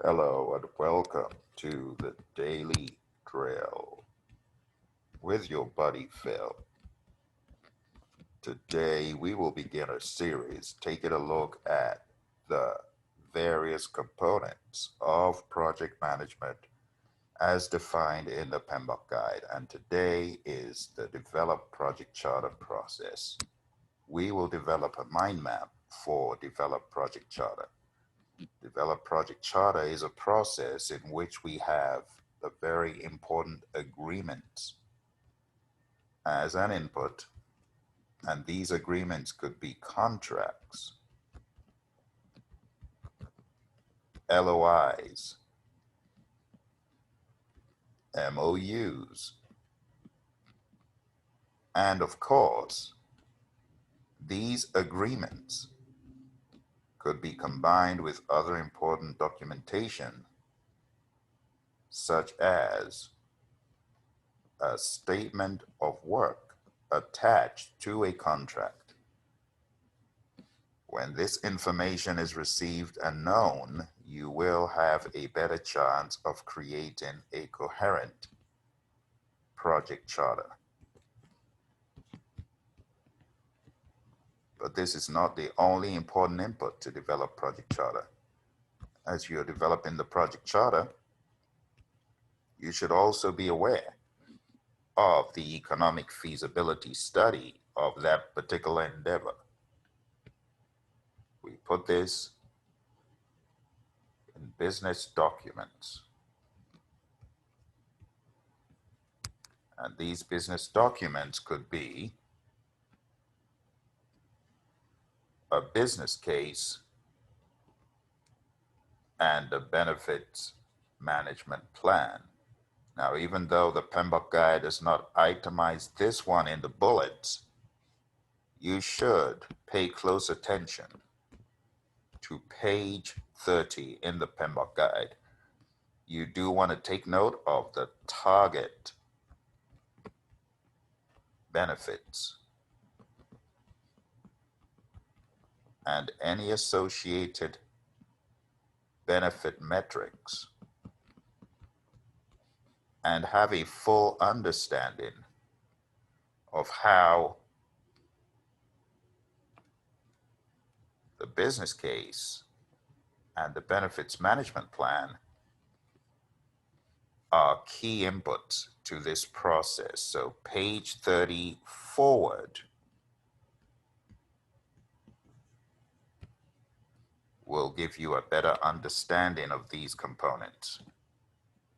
Hello and welcome to the Daily Drill with your buddy Phil. Today we will begin a series taking a look at the various components of project management as defined in the PMBok guide, and today is the develop project charter process. We will develop a mind map for develop project charter. Develop project charter is a process in which we have the very important agreements as an input, and these agreements could be contracts, LOIs, MOUs, and of course, these agreements could be combined with other important documentation, such as a statement of work attached to a contract. When this information is received and known, you will have a better chance of creating a coherent project charter. But this is not the only important input to develop project charter. As you're developing the project charter, you should also be aware of the economic feasibility study of that particular endeavor. We put this in business documents. And these business documents could be a business case and a benefits management plan. Now, even though the PMBok guide does not itemize this one in the bullets, you should pay close attention to page 30 in the PMBok guide. You do want to take note of the target benefits and any associated benefit metrics, and have a full understanding of how the business case and the benefits management plan are key inputs to this process. So page 30 forward will give you a better understanding of these components.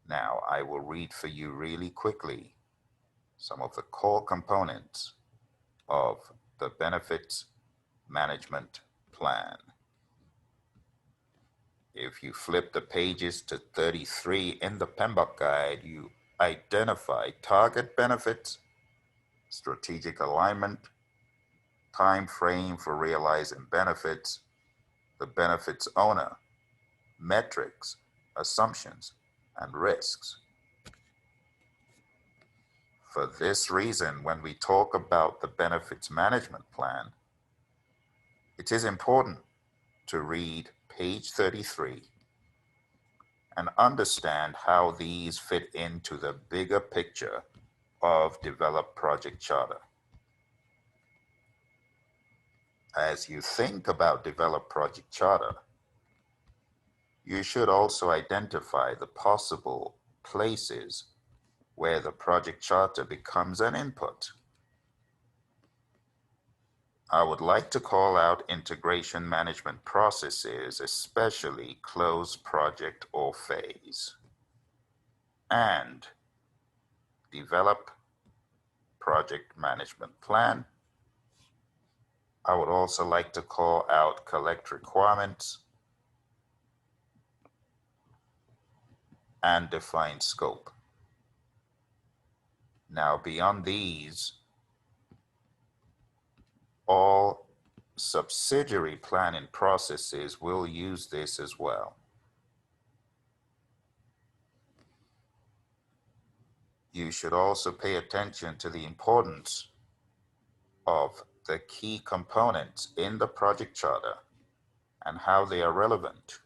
Now, I will read for you really quickly some of the core components of the benefits management plan. If you flip the pages to 33 in the PMBok guide, you identify target benefits, strategic alignment, time frame for realizing benefits, the benefits owner, metrics, assumptions, and risks. For this reason, when we talk about the benefits management plan, it is important to read page 33 and understand how these fit into the bigger picture of develop project charter. As you think about develop project charter, you should also identify the possible places where the project charter becomes an input. I would like to call out integration management processes, especially closed project or phase, and develop project management plan. I would also like to call out collect requirements and define scope. Now, beyond these, all subsidiary planning processes will use this as well. You should also pay attention to the importance of the key components in the project charter and how they are relevant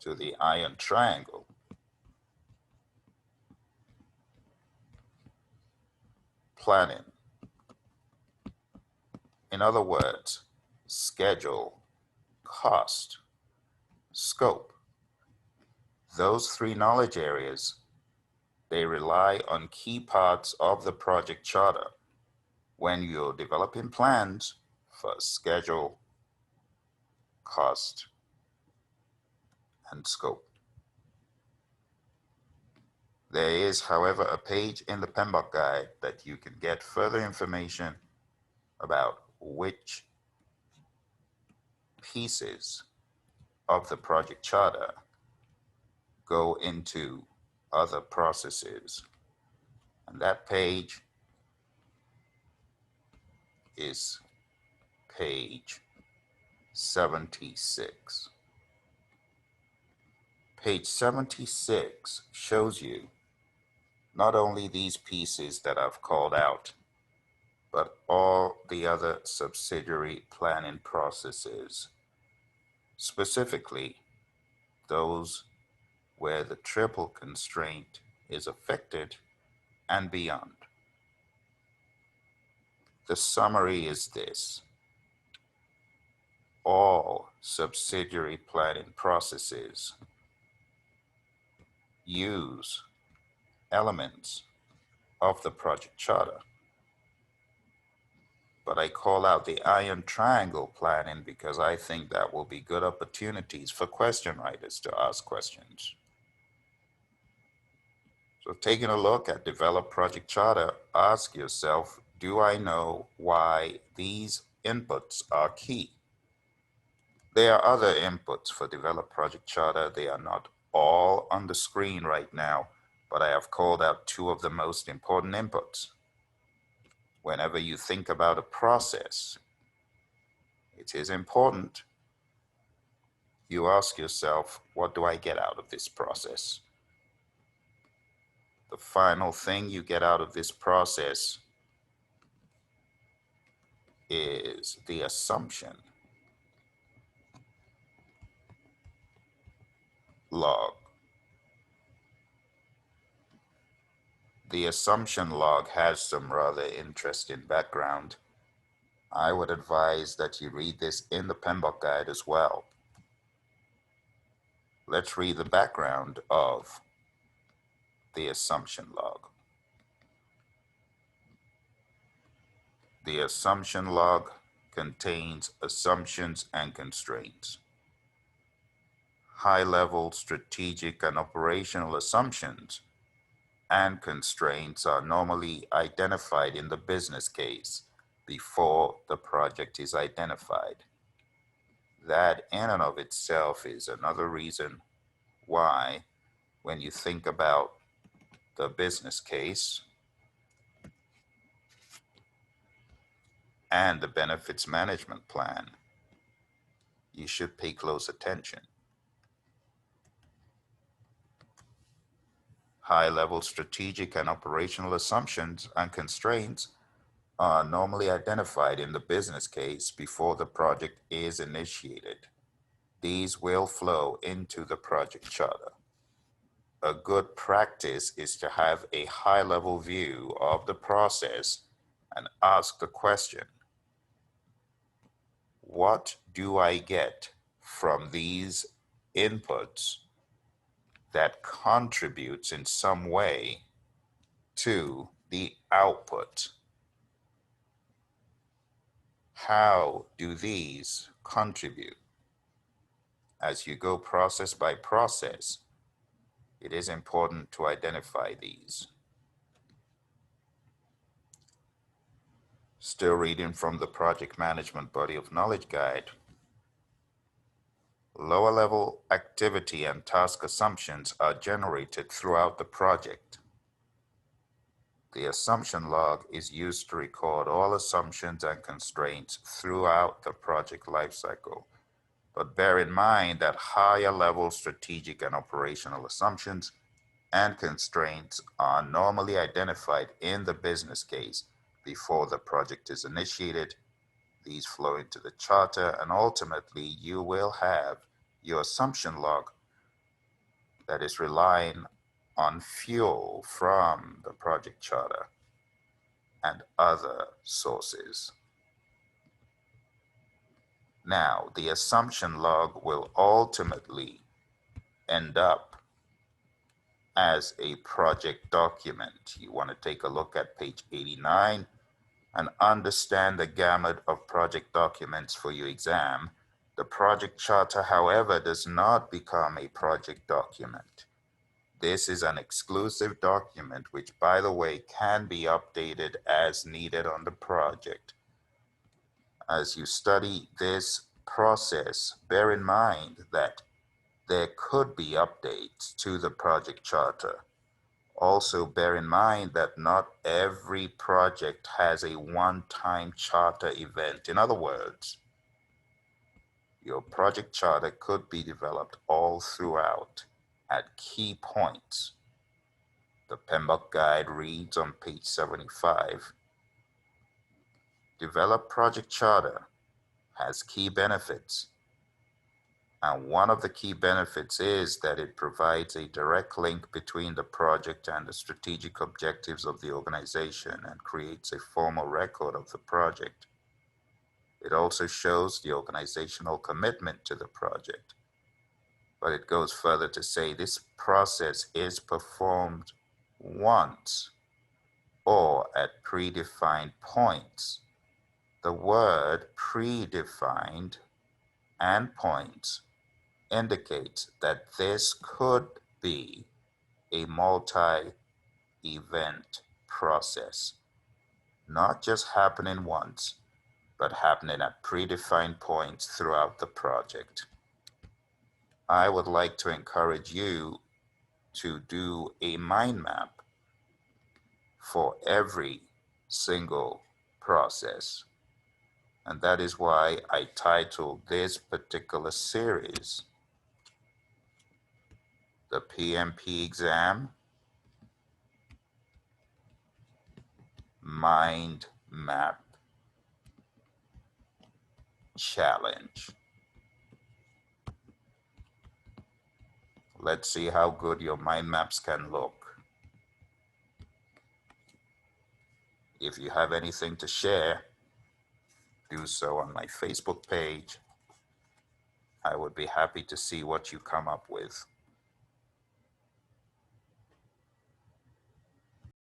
to the iron triangle, planning. In other words, schedule, cost, scope. Those three knowledge areas, they rely on key parts of the project charter when you're developing plans for schedule, cost, and scope. There is, however, a page in the PMBOK guide that you can get further information about which pieces of the project charter go into other processes. And that page is page 76. Page 76 shows you not only these pieces that I've called out, but all the other subsidiary planning processes, specifically those where the triple constraint is affected and beyond. The summary is this: all subsidiary planning processes use elements of the project charter. But I call out the iron triangle planning because I think that will be good opportunities for question writers to ask questions. So taking a look at develop project charter, ask yourself, do I know why these inputs are key? There are other inputs for develop project charter. They are not all on the screen right now, but I have called out two of the most important inputs. Whenever you think about a process, it is important you ask yourself, what do I get out of this process? The final thing you get out of this process is the assumption log. The assumption log has some rather interesting background. I would advise that you read this in the PMBOK guide as well. Let's read the background of the assumption log. The assumption log contains assumptions and constraints. High-level strategic and operational assumptions and constraints are normally identified in the business case before the project is identified. That in and of itself is another reason why, when you think about the business case and the benefits management plan, you should pay close attention. High-level strategic and operational assumptions and constraints are normally identified in the business case before the project is initiated. These will flow into the project charter. A good practice is to have a high-level view of the process and ask the question, what do I get from these inputs that contributes in some way to the output? How do these contribute? As you go process by process, it is important to identify these. Still reading from the Project Management Body of Knowledge Guide. Lower level activity and task assumptions are generated throughout the project. The assumption log is used to record all assumptions and constraints throughout the project lifecycle. But bear in mind that higher level strategic and operational assumptions and constraints are normally identified in the business case before the project is initiated. These flow into the charter, and ultimately you will have your assumption log that is relying on fuel from the project charter and other sources. Now, the assumption log will ultimately end up as a project document. You want to take a look at page 89 and understand the gamut of project documents for your exam. The project charter, however, does not become a project document. This is an exclusive document, which, by the way, can be updated as needed on the project. As you study this process, bear in mind that there could be updates to the project charter. Also, bear in mind that not every project has a one-time charter event. In other words, your project charter could be developed all throughout at key points. The PMBOK guide reads on page 75, develop project charter has key benefits. And one of the key benefits is that it provides a direct link between the project and the strategic objectives of the organization and creates a formal record of the project. It also shows the organizational commitment to the project. But it goes further to say this process is performed once or at predefined points. The word predefined and points indicates that this could be a multi-event process, not just happening once, but happening at predefined points throughout the project. I would like to encourage you to do a mind map for every single process. And that is why I titled this particular series the PMP Exam Mindmap Challenge. Let's see how good your mind maps can look. If you have anything to share, do so on my Facebook page. I would be happy to see what you come up with.